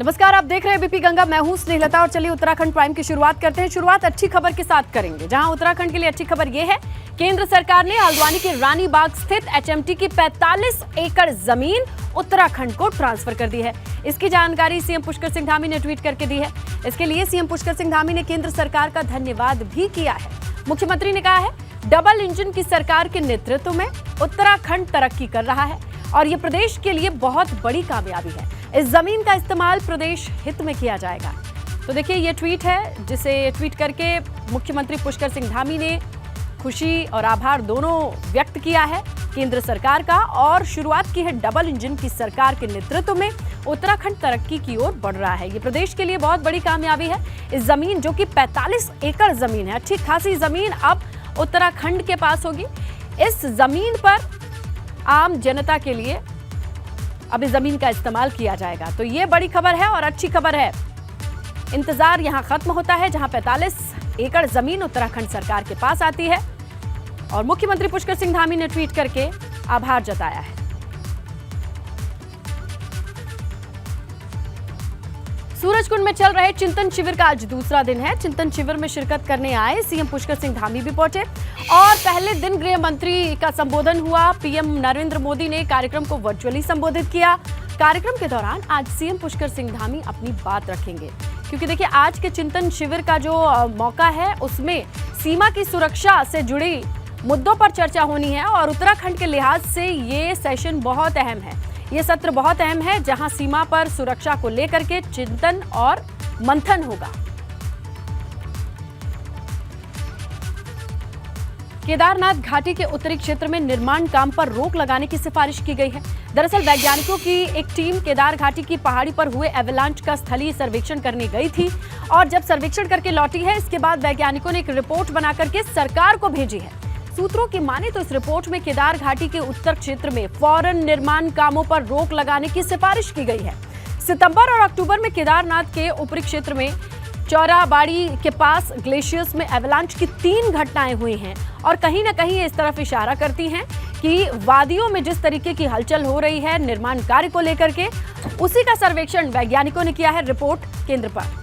नमस्कार, आप देख रहे हैं बीपी गंगा। मैं हूं स्नेहलता और चलिए उत्तराखंड प्राइम की शुरुआत करते हैं। शुरुआत अच्छी खबर के साथ करेंगे, जहां उत्तराखंड के लिए अच्छी खबर यह है, केंद्र सरकार ने हल्द्वानी के रानी बाग स्थित एचएमटी की 45 एकड़ जमीन उत्तराखंड को ट्रांसफर कर दी है। इसकी जानकारी सीएम पुष्कर सिंह धामी ने ट्वीट करके दी है। इसके लिए सीएम पुष्कर सिंह धामी ने केंद्र सरकार का धन्यवाद भी किया है। मुख्यमंत्री ने कहा है, डबल इंजन की सरकार के नेतृत्व में उत्तराखंड तरक्की कर रहा है और ये प्रदेश के लिए बहुत बड़ी कामयाबी है। इस जमीन का इस्तेमाल प्रदेश हित में किया जाएगा। तो देखिए, ये ट्वीट है जिसे ट्वीट करके मुख्यमंत्री पुष्कर सिंह धामी ने खुशी और आभार दोनों व्यक्त किया है केंद्र सरकार का, और शुरुआत की है डबल इंजन की सरकार के नेतृत्व में उत्तराखंड तरक्की की ओर बढ़ रहा है। ये प्रदेश के लिए बहुत बड़ी कामयाबी है। इस जमीन जो कि 45 एकड़ जमीन है, अच्छी खासी जमीन अब उत्तराखंड के पास होगी। इस जमीन पर आम जनता के लिए अब इस जमीन का इस्तेमाल किया जाएगा। तो ये बड़ी खबर है और अच्छी खबर है। इंतजार यहां खत्म होता है, जहां 45 एकड़ जमीन उत्तराखंड सरकार के पास आती है और मुख्यमंत्री पुष्कर सिंह धामी ने ट्वीट करके आभार जताया है। सूरजकुंड में चल रहे चिंतन शिविर का आज दूसरा दिन है। चिंतन शिविर में शिरकत करने आए सीएम पुष्कर सिंह धामी भी पहुंचे और पहले दिन गृह मंत्री का संबोधन हुआ। पीएम नरेंद्र मोदी ने कार्यक्रम को वर्चुअली संबोधित किया। कार्यक्रम के दौरान आज सीएम पुष्कर सिंह धामी अपनी बात रखेंगे, क्योंकि देखिए, आज के चिंतन शिविर का जो मौका है उसमें सीमा की सुरक्षा से जुड़ी मुद्दों पर चर्चा होनी है और उत्तराखंड के लिहाज से ये सेशन बहुत अहम है। ये सत्र बहुत अहम है, जहां सीमा पर सुरक्षा को लेकर के चिंतन और मंथन होगा। केदारनाथ घाटी के उत्तरी क्षेत्र में निर्माण काम पर रोक लगाने की सिफारिश की गई है। दरअसल वैज्ञानिकों की एक टीम केदार घाटी की पहाड़ी पर हुए एवलांच का स्थलीय सर्वेक्षण करने गई थी और जब सर्वेक्षण करके लौटी है, इसके बाद वैज्ञानिकों ने एक रिपोर्ट बना करके सरकार को भेजी है। सूत्रों की माने तो इस रिपोर्ट में केदार घाटी के उत्तर क्षेत्र में फौरन निर्माण कामों पर रोक लगाने की सिफारिश की गई है। सितंबर और अक्टूबर में केदारनाथ के ऊपरी क्षेत्र में चौराबाड़ी के पास ग्लेशियर्स में एवलांच की 3 घटनाएं हुई हैं और कहीं ना कहीं इस तरफ इशारा करती हैं कि वादियों में जिस तरीके की हलचल हो रही है निर्माण कार्य को लेकर के, उसी का सर्वेक्षण वैज्ञानिकों ने किया है रिपोर्ट केंद्र पर।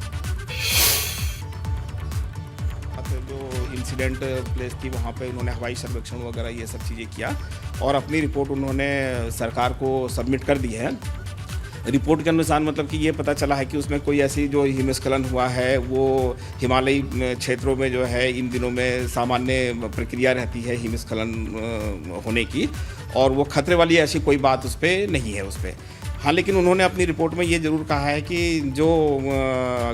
इंसिडेंट प्लेस थी, वहाँ पे उन्होंने हवाई सर्वेक्षण वगैरह ये सब चीज़ें किया और अपनी रिपोर्ट उन्होंने सरकार को सबमिट कर दी है। रिपोर्ट के अनुसार मतलब कि ये पता चला है कि उसमें कोई ऐसी जो हिमस्खलन हुआ है वो हिमालयी क्षेत्रों में जो है इन दिनों में सामान्य प्रक्रिया रहती है हिमस्खलन होने की, और वो खतरे वाली ऐसी कोई बात उस पर नहीं है उस पर। हाँ, लेकिन उन्होंने अपनी रिपोर्ट में ये ज़रूर कहा है कि जो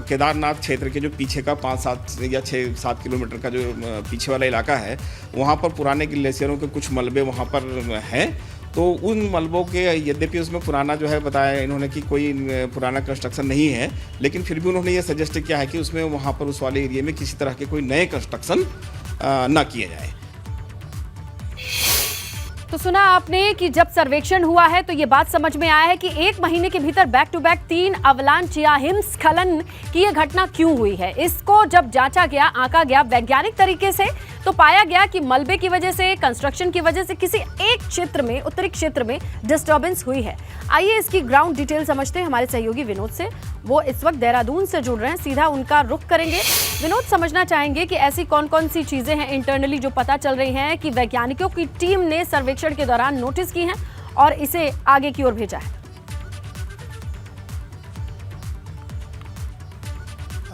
केदारनाथ क्षेत्र के जो पीछे का 5-7 या 6-7 किलोमीटर का जो पीछे वाला इलाका है, वहाँ पर पुराने ग्लेशियरों के कुछ मलबे वहाँ पर हैं। तो उन मलबों के, यद्यपि उसमें पुराना जो है बताया इन्होंने कि कोई पुराना कंस्ट्रक्शन नहीं है, लेकिन फिर भी उन्होंने ये सजेस्ट किया है कि उसमें वहाँ पर उस वाले एरिया में किसी तरह के कोई नए कंस्ट्रक्शन ना किए जाए। तो सुना आपने कि जब सर्वेक्षण हुआ है तो ये बात समझ में आया है कि 1 महीने के भीतर बैक टू बैक 3 अवलांच या हिमस्खलन की ये घटना क्यों हुई है। इसको जब जांचा गया, आंका गया वैज्ञानिक तरीके से, तो पाया गया कि मलबे की वजह से, कंस्ट्रक्शन की वजह से किसी एक क्षेत्र में, उत्तरी क्षेत्र में डिस्टर्बेंस हुई है। आइए इसकी ग्राउंड डिटेल समझते हैं हमारे सहयोगी विनोद से। वो इस वक्त देहरादून से जुड़ रहे हैं, सीधा उनका रुख करेंगे। विनोद, समझना चाहेंगे कि ऐसी कौन कौन सी चीजें हैं इंटरनली जो पता चल रही हैं कि वैज्ञानिकों की टीम ने सर्वेक्षण के दौरान नोटिस की हैं और इसे आगे की ओर भेजा है।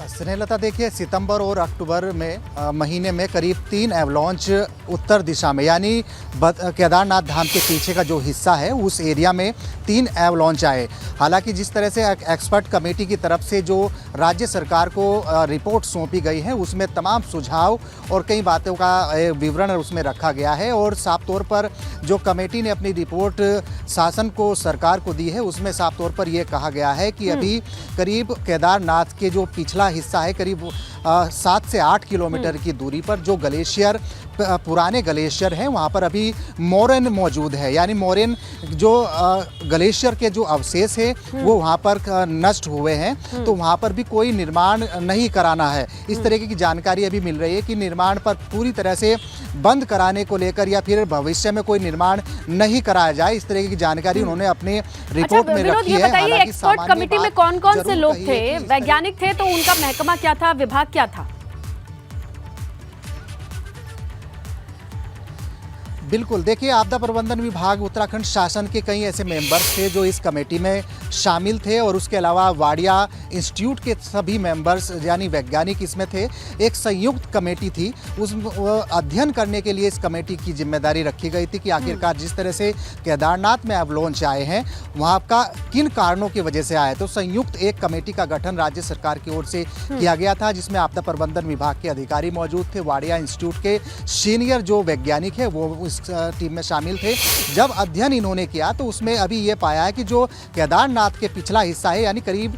स्नेहलता, देखिए, सितंबर और अक्टूबर में महीने में करीब 3 एवलांच उत्तर दिशा में, यानी केदारनाथ धाम के पीछे का जो हिस्सा है उस एरिया में 3 एवलांच आए। हालांकि जिस तरह से एक्सपर्ट कमेटी की तरफ से जो राज्य सरकार को रिपोर्ट सौंपी गई है उसमें तमाम सुझाव और कई बातों का विवरण उसमें रखा गया है और साफ तौर पर जो कमेटी ने अपनी रिपोर्ट शासन को, सरकार को दी है, उसमें साफ तौर पर यह कहा गया है कि अभी करीब केदारनाथ के जो पिछला हिस्सा है, करीब 7 से 8 किलोमीटर की दूरी पर जो ग्लेशियर पुराने ग्लेशियर हैं वहाँ पर अभी मोरेन मौजूद है, यानी मोरेन जो ग्लेशियर के जो अवशेष है वो वहाँ पर नष्ट हुए हैं, तो वहाँ पर भी कोई निर्माण नहीं कराना है। इस तरीके की जानकारी अभी मिल रही है कि निर्माण पर पूरी तरह से बंद कराने को लेकर या फिर भविष्य में कोई निर्माण नहीं कराया जाए, इस तरीके की जानकारी उन्होंने अपने रिपोर्ट में रखी है। हालांकि एक्सपर्ट कमेटी में कौन-कौन से लोग थे? वैज्ञानिक थे, तो उनका महकमा क्या था, विभाग क्या था? बिल्कुल, देखिए आपदा प्रबंधन विभाग उत्तराखंड शासन के कई ऐसे मेंबर्स थे जो इस कमेटी में शामिल थे और उसके अलावा वाडिया इंस्टीट्यूट के सभी मेंबर्स यानी वैज्ञानिक इसमें थे। एक संयुक्त कमेटी थी, उस अध्ययन करने के लिए इस कमेटी की जिम्मेदारी रखी गई थी कि आखिरकार जिस तरह से केदारनाथ में अवलोंच आए हैं वहाँ का किन कारणों की वजह से आए। तो संयुक्त एक कमेटी का गठन राज्य सरकार की ओर से किया गया था, जिसमें आपदा प्रबंधन विभाग के अधिकारी मौजूद थे, वाडिया इंस्टीट्यूट के सीनियर जो वैज्ञानिक है वो इस टीम में शामिल थे। जब अध्ययन इन्होंने किया तो उसमें अभी ये पाया है कि जो केदारनाथ के पिछला हिस्सा है यानी करीब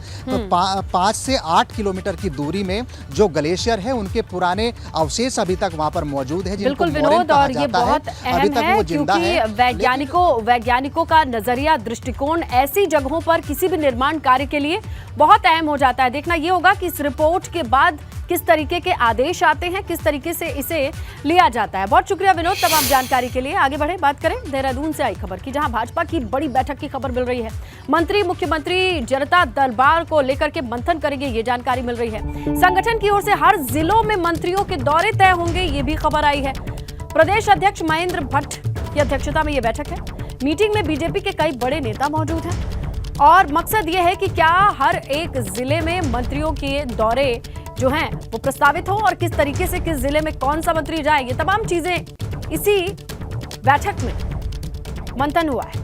5 से 8 किलोमीटर की दूरी में जो ग्लेशियर है उनके पुराने अवशेष अभी तक वहां पर मौजूद है। बिल्कुल विनोद, और ये बहुत अहम है क्योंकि वैज्ञानिकों का नजरिया, दृष्टिकोण ऐसी जगहों पर किसी भी निर्माण कार्य के लिए बहुत अहम हो जाता है। देखना ये होगा कि इस रिपोर्ट के बाद किस तरीके के आदेश आते हैं, किस तरीके से इसे लिया जाता है। बहुत शुक्रिया विनोद तमाम जानकारी के लिए। आगे बढ़े, बात करें देहरादून से आई खबर की, जहां भाजपा की बड़ी बैठक की खबर मिल रही है। मंत्री, मुख्यमंत्री जनता दरबार को लेकर के मंथन करेंगे, ये जानकारी मिल रही है। संगठन की ओर से हर जिलों में मंत्रियों के दौरे तय होंगे, ये भी खबर आई है। प्रदेश अध्यक्ष महेंद्र भट्ट की अध्यक्षता में यह बैठक है। मीटिंग में बीजेपी के कई बड़े नेता मौजूद हैं और मकसद यह है कि क्या हर एक जिले में मंत्रियों के दौरे जो हैं वो प्रस्तावित हो और किस तरीके से किस जिले में कौन सा मंत्री जाए, ये तमाम चीजें इसी बैठक में मंथन हुआ है।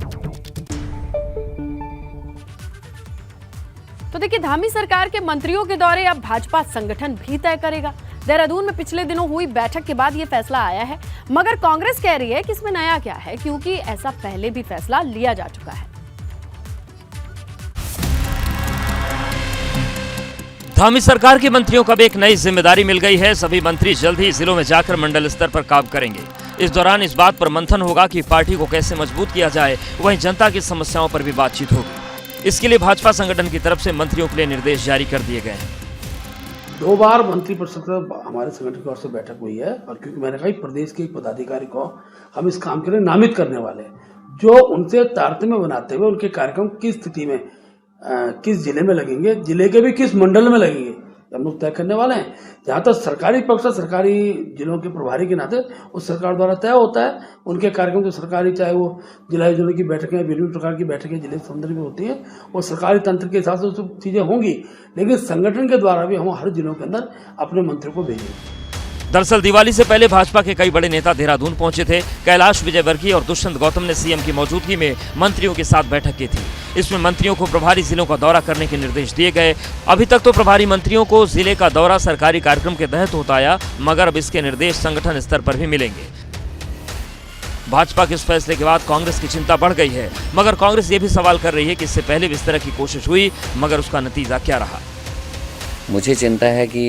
तो देखिए, धामी सरकार के मंत्रियों के दौरे अब भाजपा संगठन भी तय करेगा। देहरादून में पिछले दिनों हुई बैठक के बाद ये फैसला आया है, मगर कांग्रेस कह रही है कि इसमें नया क्या है, क्योंकि ऐसा पहले भी फैसला लिया जा चुका है। धामी सरकार के मंत्रियों को अब एक नई जिम्मेदारी मिल गई है। सभी मंत्री जल्द ही जिलों में जाकर मंडल स्तर पर काम करेंगे। इस दौरान इस बात पर मंथन होगा कि पार्टी को कैसे मजबूत किया जाए, वहीं जनता की समस्याओं पर भी बातचीत होगी। इसके लिए भाजपा संगठन की तरफ से मंत्रियों के लिए निर्देश जारी कर दिए गए हैं। 2 बार मंत्रिपरिषद हमारे संगठन की ओर से बैठक हुई है और क्योंकि मैंने कहा प्रदेश के पदाधिकारी को हम इस काम के लिए नामित करने वाले हैं, जो उनसे तारतम्य बनाते हुए उनके कार्यक्रम किस स्थिति में किस जिले में लगेंगे, जिले के भी किस मंडल में लगेंगे, हम लोग तय करने वाले हैं। जहाँ तक सरकारी पक्ष सरकारी जिलों के प्रभारी के नाते उस सरकार द्वारा तय होता है। उनके कार्यक्रम जो सरकारी, चाहे वो जिला योजना की बैठकें, विभिन्न प्रकार की बैठकें जिले संदर्भ में होती हैं, वो सरकारी तंत्र के हिसाब से सब चीजें होंगी, लेकिन संगठन के द्वारा भी हम हर जिलों के अंदर अपने मंत्रियों को भेजेंगे। दरअसल दिवाली से पहले भाजपा के कई बड़े नेता देहरादून पहुंचे थे। कैलाश विजयवर्गीय और दुष्यंत गौतम ने सीएम की मौजूदगी में मंत्रियों के साथ बैठक की थी। इसमें मंत्रियों को प्रभारी जिलों का दौरा करने के निर्देश दिए गए। अभी तक तो प्रभारी मंत्रियों को जिले का दौरा सरकारी कार्यक्रम के तहत होता आया, मगर अब इसके निर्देश संगठन स्तर पर भी मिलेंगे। भाजपा के इस फैसले के बाद कांग्रेस की चिंता बढ़ गई है, मगर कांग्रेस ये भी सवाल कर रही है कि इससे पहले भी इस तरह की कोशिश हुई, मगर उसका नतीजा क्या रहा। मुझे चिंता है कि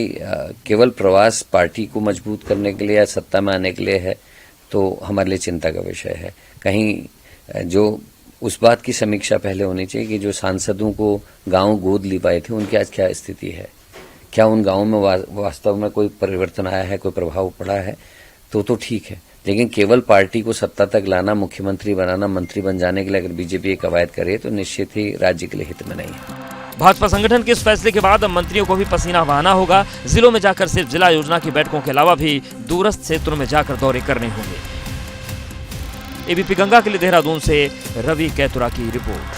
केवल प्रवास पार्टी को मजबूत करने के लिए या सत्ता में आने के लिए है, तो हमारे लिए चिंता का विषय है। कहीं जो उस बात की समीक्षा पहले होनी चाहिए कि जो सांसदों को गांव गोद ली पाए थे उनकी आज क्या स्थिति है, क्या उन गांवों में वास्तव में कोई परिवर्तन आया है, कोई प्रभाव पड़ा है, तो ठीक है। लेकिन केवल पार्टी को सत्ता तक लाना, मुख्यमंत्री बनाना, मंत्री बन जाने के लिए अगर बीजेपी एक कवायद करे तो निश्चित ही राज्य के लिए हित में नहीं है। भाजपा संगठन के इस फैसले के बाद अब मंत्रियों को भी पसीना बहाना होगा। जिलों में जाकर सिर्फ जिला योजना की बैठकों के अलावा भी दूरस्थ क्षेत्रों में जाकर दौरे करने होंगे। एबीपी गंगा के लिए देहरादून से रवि कैतुरा की रिपोर्ट।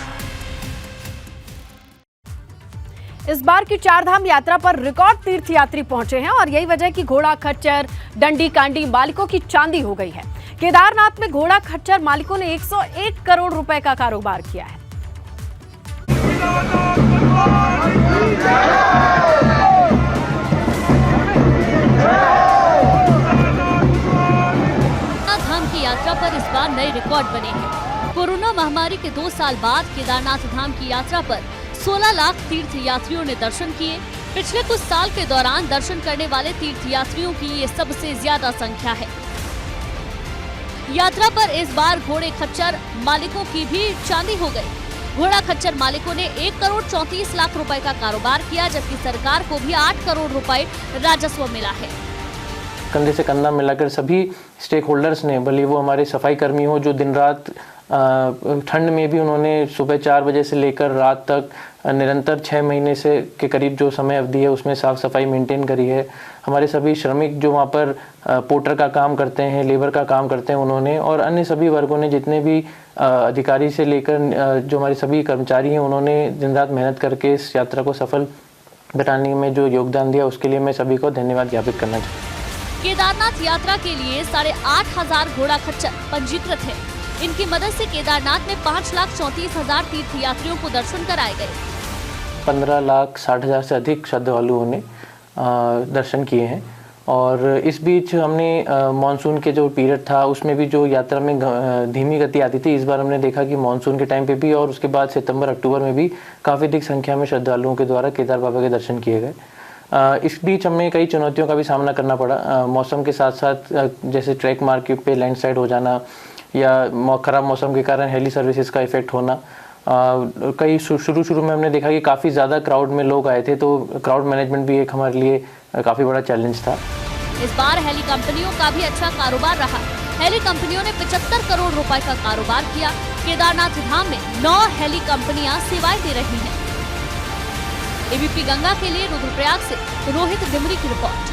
इस बार की चारधाम यात्रा पर रिकॉर्ड तीर्थयात्री पहुंचे हैं और यही वजह कि घोड़ा खच्चर, डंडी कांडी मालिकों की चांदी हो गई है। केदारनाथ में घोड़ा खच्चर मालिकों ने 101 करोड़ रुपए का कारोबार किया है। धाम की यात्रा पर इस बार नए रिकॉर्ड बने हैं। कोरोना महामारी के 2 साल बाद केदारनाथ धाम की यात्रा पर 16 लाख तीर्थ यात्रियों ने दर्शन किए। पिछले कुछ साल के दौरान दर्शन करने वाले तीर्थ यात्रियों की ये सबसे ज्यादा संख्या है। यात्रा पर इस बार घोड़े खच्चर मालिकों की भी चांदी हो गई। घोड़ा खच्चर मालिकों ने 1,34,00,000 रुपए का कारोबार किया, जबकि सरकार को भी 8 करोड़ रुपए राजस्व मिला है। कंधे से कंधा मिलाकर सभी स्टेक होल्डर्स ने, भले वो हमारे सफाई कर्मी हो जो दिन रात ठंड में भी उन्होंने सुबह 4 बजे से लेकर रात तक निरंतर 6 महीने से के करीब जो समय अवधि है उसमें साफ सफाई मेंटेन करी है। हमारे सभी श्रमिक जो वहाँ पर पोर्टर का काम करते हैं, लेबर का काम करते हैं उन्होंने, और अन्य सभी वर्गों ने, जितने भी अधिकारी से लेकर जो हमारे सभी कर्मचारी हैं, उन्होंने दिन रात मेहनत करके इस यात्रा को सफल बनाने में जो योगदान दिया उसके लिए मैं सभी को धन्यवाद ज्ञापित करना चाहता हूँ। केदारनाथ यात्रा के लिए 8,500 घोड़ा खच्चर पंजीकृत है। इनकी मदद से केदारनाथ में 5,34,000 तीर्थयात्रियों को दर्शन कराए गए। 15,60,000 से अधिक श्रद्धालुओं ने दर्शन किए हैं। और इस बीच हमने मानसून के जो पीरियड था उसमें भी जो यात्रा में धीमी गति आती थी, इस बार हमने देखा कि मानसून के टाइम पे भी और उसके बाद सितंबर अक्टूबर में भी काफ़ी अधिक संख्या में श्रद्धालुओं के द्वारा केदार बाबा के दर्शन किए गए। इस बीच हमें कई चुनौतियों का भी सामना करना पड़ा। मौसम के साथ साथ जैसे ट्रैक मार्केट पे लैंडस्लाइड हो जाना या खराब मौसम के कारण हेली सर्विसेज का इफेक्ट होना। कई शुरू में हमने देखा कि काफ़ी ज़्यादा क्राउड में लोग आए थे, तो क्राउड मैनेजमेंट भी एक हमारे लिए काफ़ी बड़ा चैलेंज था। इस बार हेली कंपनियों का भी अच्छा कारोबार रहा। हेली कंपनियों ने 75 करोड़ रुपए का कारोबार किया। केदारनाथ धाम में 9 हेली कंपनियां सेवाएं दे रही हैं। एबीपी गंगा के लिए रुद्रप्रयाग से रोहित डिमरी की रिपोर्ट।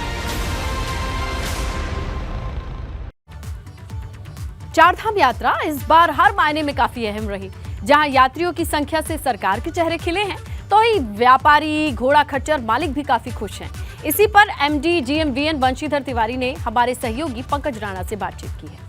चारधाम यात्रा इस बार हर मायने में काफी अहम रही। जहां यात्रियों की संख्या से सरकार के चेहरे खिले हैं, तो ही व्यापारी, घोड़ा खच्चर मालिक भी काफी खुश हैं। इसी पर एमडी जीएमवीएन बंशीधर तिवारी ने हमारे सहयोगी पंकज राणा से बातचीत की है।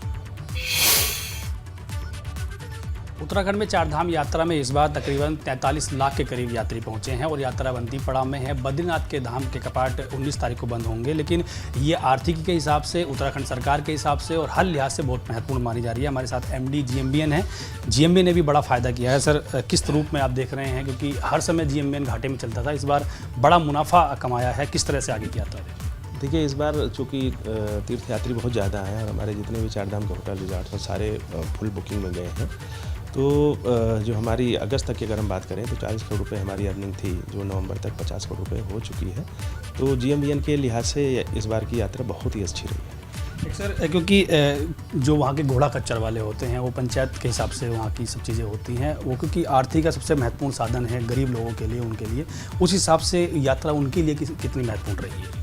उत्तराखंड में चारधाम यात्रा में इस बार तकरीबन 43 लाख के करीब यात्री पहुंचे हैं और यात्रा अंतिम पड़ाव में है। बद्रीनाथ के धाम के कपाट 19 तारीख को बंद होंगे, लेकिन ये आर्थिकी के हिसाब से, उत्तराखंड सरकार के हिसाब से और हर लिहाज से बहुत महत्वपूर्ण मानी जा रही है। हमारे साथ एमडी जीएमवीएन है। जीएमवीएन ने भी बड़ा फायदा किया है। सर, किस रूप में आप देख रहे हैं, क्योंकि हर समय जीएमवीएन घाटे में चलता था, इस बार बड़ा मुनाफा कमाया है, किस तरह से आगे की यात्रा है? देखिए, इस बार चूँकि तीर्थयात्री बहुत ज़्यादा हैं और हमारे जितने भी चारधाम के होटल रिजॉर्ट हैं सारे फुल बुकिंग में गए हैं, तो जो हमारी अगस्त तक की अगर हम बात करें तो 40 करोड़ रुपए हमारी अर्निंग थी, जो नवंबर तक 50 करोड़ रुपए हो चुकी है। तो जीएमवीएन के लिहाज से इस बार की यात्रा बहुत ही अच्छी रही है। सर, क्योंकि जो वहाँ के घोड़ा खच्चर वाले होते हैं वो पंचायत के हिसाब से वहाँ की सब चीज़ें होती हैं, वो क्योंकि आर्थिक का सबसे महत्वपूर्ण साधन है गरीब लोगों के लिए, उनके लिए, उस हिसाब से यात्रा उनके लिए कितनी महत्वपूर्ण रही है?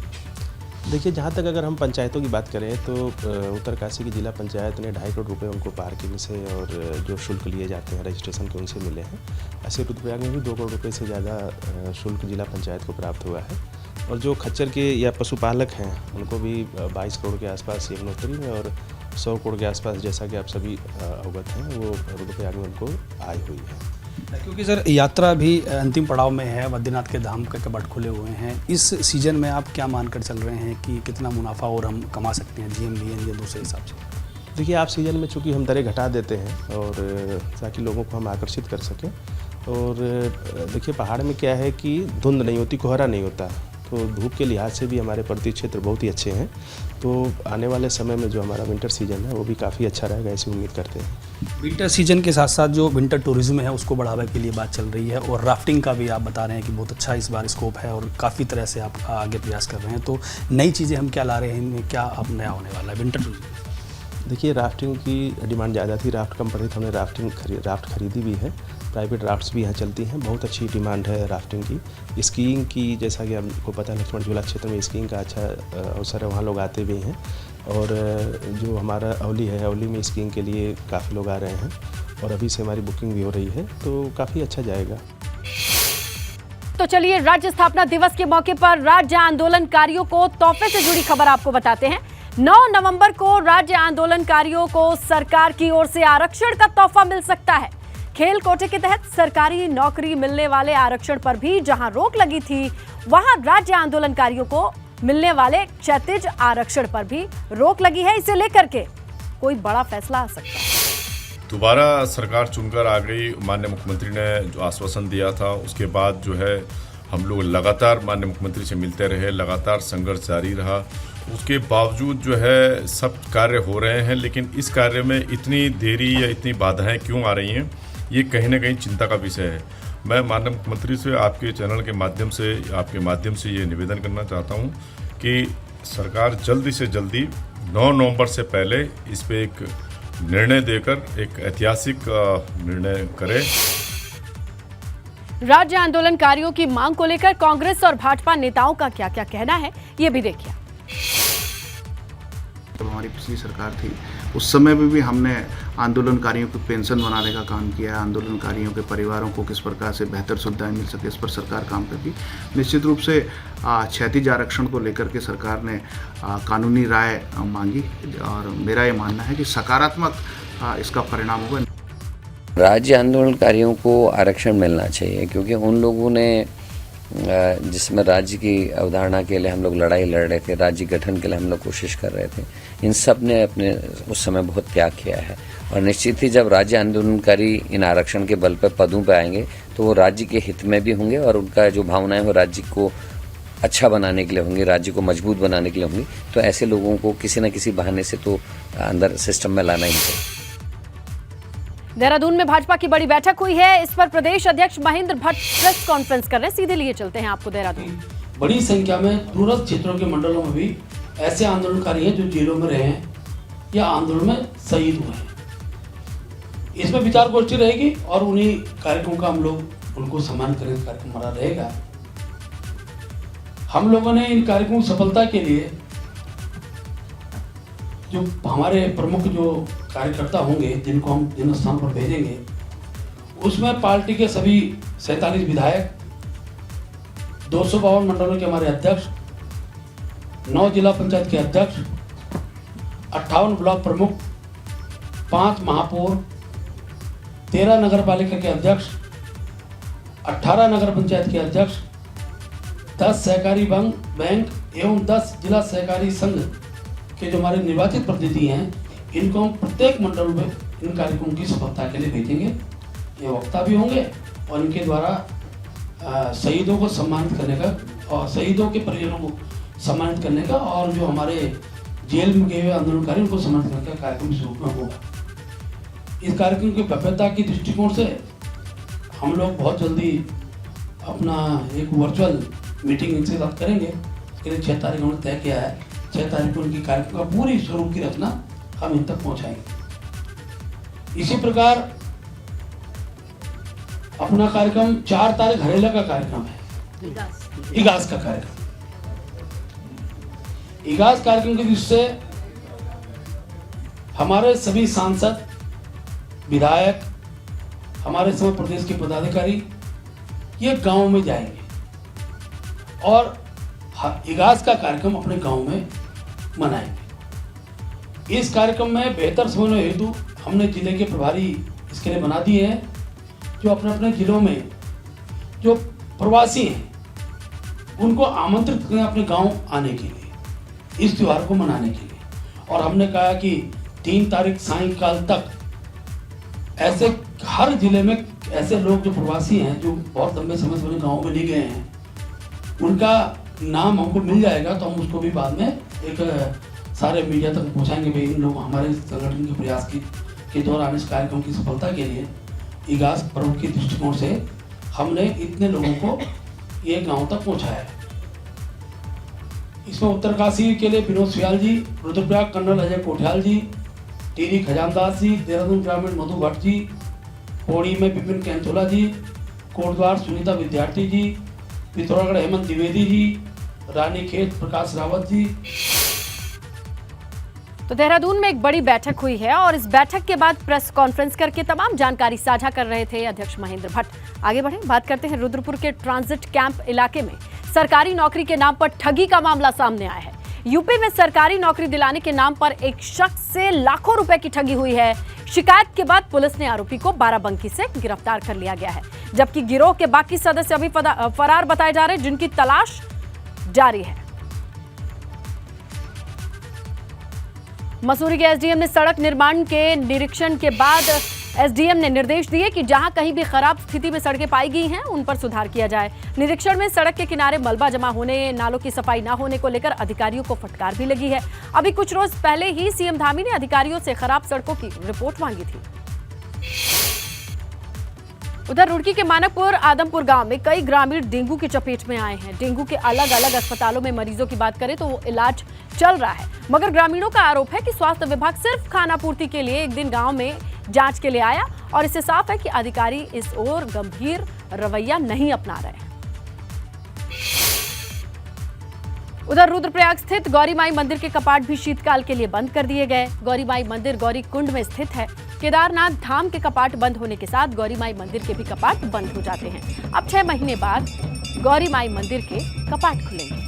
देखिए, जहाँ तक अगर हम पंचायतों की बात करें तो उत्तरकाशी की जिला पंचायत ने 2.5 करोड़ रुपए उनको पार्किंग से और जो शुल्क लिए जाते हैं रजिस्ट्रेशन के उनसे मिले हैं। ऐसे रुद्रप्रयाग में भी 2 करोड़ रुपए से ज़्यादा शुल्क जिला पंचायत को प्राप्त हुआ है। और जो खच्चर के या पशुपालक हैं उनको भी 22 करोड़ के आसपास यमुनोत्री में और 100 करोड़ के आसपास, जैसा कि आप सभी अवगत हैं, वो रुद्रप्रयाग में उनको आय हुई है। क्योंकि सर यात्रा भी अंतिम पड़ाव में है, बद्रीनाथ के धाम के कपाट खुले हुए हैं। इस सीजन में आप क्या मानकर चल रहे हैं कि कितना मुनाफा और हम कमा सकते हैं जीएमवीएन या दूसरे हिसाब से? देखिए, आप सीजन में चूँकि हम दरें घटा देते हैं और ताकि लोगों को हम आकर्षित कर सकें। और देखिए, पहाड़ में क्या है कि धुंध नहीं होती, कोहरा नहीं होता, तो धूप के लिहाज से भी हमारे पर्वतीय क्षेत्र बहुत ही अच्छे हैं। तो आने वाले समय में जो हमारा विंटर सीजन है वो भी काफ़ी अच्छा रहेगा, ऐसी उम्मीद करते हैं। विंटर सीजन के साथ साथ जो विंटर टूरिज्म है उसको बढ़ावे के लिए बात चल रही है, और राफ्टिंग का भी आप बता रहे हैं कि बहुत अच्छा इस बार स्कोप है और काफ़ी तरह से आप आगे प्रयास कर रहे हैं। तो नई चीज़ें हम क्या ला रहे हैं, इनमें क्या अब नया होने वाला है विंटर टूरिज्म? देखिए, राफ्टिंग की डिमांड ज़्यादा थी, राफ्ट कंपनी हमने राफ्ट खरीदी भी है, प्राइवेट राफ्ट्स भी यहाँ चलती हैं, बहुत अच्छी डिमांड है राफ्टिंग की। स्कीइंग की, जैसा कि आपको पता है, लक्ष्मण झूला क्षेत्र में स्कीइंग का अच्छा अवसर है, वहाँ लोग आते भी हैं। और जो हमारा अवली है, अवली में स्कीइंग के लिए काफ़ी लोग आ रहे हैं और अभी से हमारी बुकिंग भी हो रही है, तो काफ़ी अच्छा जाएगा। तो चलिए, राज्य स्थापना दिवस के मौके पर राज्य आंदोलनकारियों को तोहफे से जुड़ी खबर आपको बताते हैं। 9 नवंबर को राज्य आंदोलनकारियों को सरकार की ओर से आरक्षण का तोहफा मिल सकता है। खेल कोटे के तहत सरकारी नौकरी मिलने वाले आरक्षण पर भी जहां रोक लगी थी, वहां राज्य आंदोलनकारियों को मिलने वाले क्षैतिज आरक्षण पर भी रोक लगी है। इसे लेकर के कोई बड़ा फैसला आ सकता है। दोबारा सरकार चुनकर आ गई। माननीय मुख्यमंत्री ने जो आश्वासन दिया था उसके बाद जो है हम लोग लगातार माननीय मुख्यमंत्री से मिलते रहे, लगातार संघर्ष जारी रहा उसके बावजूद जो है सब कार्य हो रहे हैं, लेकिन इस कार्य में इतनी देरी या इतनी बाधाएं क्यों आ रही हैं, ये कहीं ना कहीं चिंता का विषय है। मैं माननीय मुख्यमंत्री से आपके चैनल के माध्यम से, आपके माध्यम से ये निवेदन करना चाहता हूँ कि सरकार जल्दी से जल्दी 9 नवंबर से पहले इस पे एक निर्णय देकर एक ऐतिहासिक निर्णय करे। राज्य आंदोलनकारियों की मांग को लेकर कांग्रेस और भाजपा नेताओं का क्या क्या कहना है, ये भी देखिए। जब हमारी पिछली सरकार थी उस समय भी हमने आंदोलनकारियों को पेंशन बनाने का काम किया है। आंदोलनकारियों के परिवारों को किस प्रकार से बेहतर सुविधाएं मिल सके, इस पर सरकार काम करती। निश्चित रूप से क्षैतिज आरक्षण को लेकर के सरकार ने कानूनी राय मांगी और मेरा ये मानना है कि सकारात्मक इसका परिणाम होगा। राज्य आंदोलनकारियों को आरक्षण मिलना चाहिए, क्योंकि उन लोगों ने जिसमें राज्य की अवधारणा के लिए हम लोग लड़ाई लड़ रहे थे, राज्य गठन के लिए हम लोग कोशिश कर रहे थे, इन सब ने अपने उस समय बहुत त्याग किया है। और निश्चित ही जब राज्य आंदोलनकारी इन आरक्षण के बल पर पदों पर आएंगे तो वो राज्य के हित में भी होंगे और उनका जो भावनाएं वो राज्य को अच्छा बनाने के लिए होंगी, राज्य को मजबूत बनाने के लिए होंगी। तो ऐसे लोगों को किसी न किसी बहाने से तो अंदर सिस्टम में लाना ही चाहिए। देहरादून में भाजपा की बड़ी बैठक हुई है, इस पर प्रदेश अध्यक्ष महेंद्र भट्ट प्रेस कॉन्फ्रेंस कर रहे हैं। सीधे लिए चलते हैं आपको देहरादून। बड़ी संख्या में दूरस्थ क्षेत्रों के मंडलों में भी ऐसे आंदोलनकारी हैं जो जेलों में रहे हैं या आंदोलन में शहीद हुए हैं। इसमें विचार गोष्ठी रहेगी और उन्हीं कार्यक्रमों का हम लोग उनको सम्मानित करने का कार्यक्रम हमारा रहेगा। हम लोगों ने इन कार्यक्रमों की सफलता के लिए जो हमारे प्रमुख जो कार्यकर्ता होंगे जिनको हम जिन स्थान पर भेजेंगे, उसमें पार्टी के सभी 47 विधायक, 252 मंडलों के हमारे अध्यक्ष, 9 जिला पंचायत के अध्यक्ष, 58 ब्लॉक प्रमुख, 5 महापौर, 13 नगर पालिका के अध्यक्ष, 18 नगर पंचायत के अध्यक्ष, 10 सहकारी बैंक एवं 10 जिला सहकारी संघ के जो हमारे निर्वाचित प्रतिनिधि हैं, इनको हम प्रत्येक मंडल में इन कार्यक्रमों की सफलता के लिए भेजेंगे। ये वक्ता भी होंगे और इनके द्वारा शहीदों को सम्मानित करने का और शहीदों के परिजनों को सम्मानित करने का और जो हमारे जेल में गए हुए आंदोलनकारी उनको सम्मानित करने का कार्यक्रम इस रूप में होगा। इस कार्यक्रम की भव्यता की दृष्टिकोण से हम लोग बहुत जल्दी अपना एक वर्चुअल मीटिंग इनसे साथ करेंगे। इसके लिए 6 तारीख हमने तय किया है। 6 तारीख को उनकी कार्यक्रम का पूरी स्वरूप की रचना हम इन तक पहुंचाएंगे। इसी प्रकार अपना कार्यक्रम 4 तारीख हरेला का कार्यक्रम है, इगास का कार्यक्रम। इगास कार्यक्रम की दृष्टि से हमारे सभी सांसद, विधायक, हमारे समय प्रदेश के पदाधिकारी ये गांव में जाएंगे और इगास का कार्यक्रम अपने गांव में मनाएंगे। इस कार्यक्रम में बेहतर समन्वय हेतु हमने जिले के प्रभारी इसके लिए बना दिए हैं, जो अपने अपने जिलों में जो प्रवासी हैं उनको आमंत्रित करें अपने गांव आने के लिए, इस त्योहार को मनाने के लिए। और हमने कहा कि 3 तारीख सायंकाल तक ऐसे हर जिले में ऐसे लोग जो प्रवासी हैं, जो बहुत लंबे समय से अपने गाँव में नहीं गए हैं, उनका नाम हमको मिल जाएगा तो हम उसको भी बाद में एक सारे मीडिया तक पहुंचाएंगे। भाई इन लोग हमारे संगठन के प्रयास के दौरान इस कार्यक्रम की सफलता के लिए इगास पर्व के दृष्टिकोण से हमने इतने लोगों को ये गांव तक पहुंचाया है। इसमें उत्तरकाशी के लिए विनोद सियाल जी, रुद्रप्रयाग कर्नल अजय कोठियाल जी, टीरी खजानदास जी, देहरादून ग्रामीण मधु भट्ट जी, पौड़ी में विपिन कैंचोला जी, कोटद्वार सुनीता विद्यार्थी जी, पिथौरागढ़ हेमंत द्विवेदी जी, रानीखेत प्रकाश रावत जी। तो देहरादून में एक बड़ी बैठक हुई है और इस बैठक के बाद प्रेस कॉन्फ्रेंस करके तमाम जानकारी साझा कर रहे थे अध्यक्ष महेंद्र भट्ट। आगे बढ़े, बात करते हैं रुद्रपुर के ट्रांजिट कैंप इलाके में सरकारी नौकरी के नाम पर ठगी का मामला सामने आया है। यूपी में सरकारी नौकरी दिलाने के नाम पर एक शख्स से लाखों रुपए की ठगी हुई है। शिकायत के बाद पुलिस ने आरोपी को बाराबंकी से गिरफ्तार कर लिया गया है, जबकि गिरोह के बाकी सदस्य अभी फरार बताए जा रहे हैं, जिनकी तलाश जारी है। मसूरी के एसडीएम ने सड़क निर्माण के निरीक्षण के बाद एसडीएम ने निर्देश दिए कि जहां कहीं भी खराब स्थिति में सड़कें पाई गई हैं उन पर सुधार किया जाए। निरीक्षण में सड़क के किनारे मलबा जमा होने, नालों की सफाई न होने को लेकर अधिकारियों को फटकार भी लगी है। अभी कुछ रोज पहले ही सीएम धामी ने अधिकारियों से खराब सड़कों की रिपोर्ट मांगी थी। उधर रुड़की के मानकपुर आदमपुर गांव में कई ग्रामीण डेंगू की चपेट में आए हैं। डेंगू के अलग अलग अस्पतालों में मरीजों की बात करें तो वो इलाज चल रहा है, मगर ग्रामीणों का आरोप है कि स्वास्थ्य विभाग सिर्फ खाना पूर्ति के लिए एक दिन गांव में जांच के लिए आया और इससे साफ है कि अधिकारी इस ओर गंभीर रवैया नहीं अपना रहे हैं। उधर रुद्रप्रयाग स्थित गौरी माई मंदिर के कपाट भी शीतकाल के लिए बंद कर दिए गए। गौरी माई मंदिर गौरी कुंड में स्थित है। केदारनाथ धाम के कपाट बंद होने के साथ गौरी माई मंदिर के भी कपाट बंद हो जाते हैं। अब 6 महीने बाद गौरी माई मंदिर के कपाट खुलेंगे।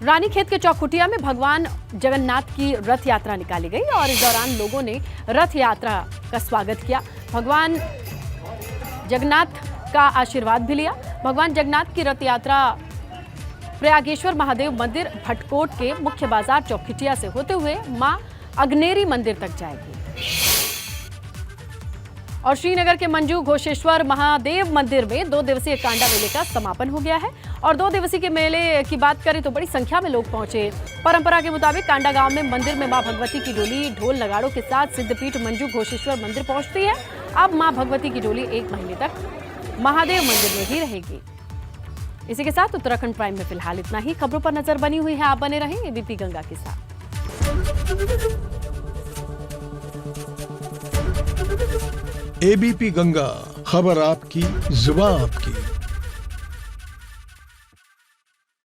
रानीखेत के चौखुटिया में भगवान जगन्नाथ की रथ यात्रा निकाली गई और इस दौरान लोगों ने रथ यात्रा का स्वागत किया। भगवान जगन्नाथ का आशीर्वाद भी लिया। भगवान जगन्नाथ की रथ यात्रा प्रयागेश्वर महादेव मंदिर भटकोट के मुख्य बाजार चौखुटिया से होते हुए मां अग्नेरी मंदिर तक जाएगी। और श्रीनगर के मंजू घोषेश्वर महादेव मंदिर में 2 दिवसीय कांडा मेले का समापन हो गया है और 2 दिवसीय के मेले की बात करें तो बड़ी संख्या में लोग पहुंचे। परंपरा के मुताबिक कांडा गांव में मंदिर में मां भगवती की डोली ढोल नगाड़ों के साथ सिद्धपीठ मंजू घोषेश्वर मंदिर पहुंचती है। अब मां भगवती की डोली 1 महीने तक महादेव मंदिर में ही रहेगी। इसी के साथ उत्तराखंड प्राइम में फिलहाल इतना ही। खबरों पर नजर बनी हुई है, आप बने रहें एबीपी गंगा के साथ। एबीपी गंगा, खबर आपकी, जुबान आपकी।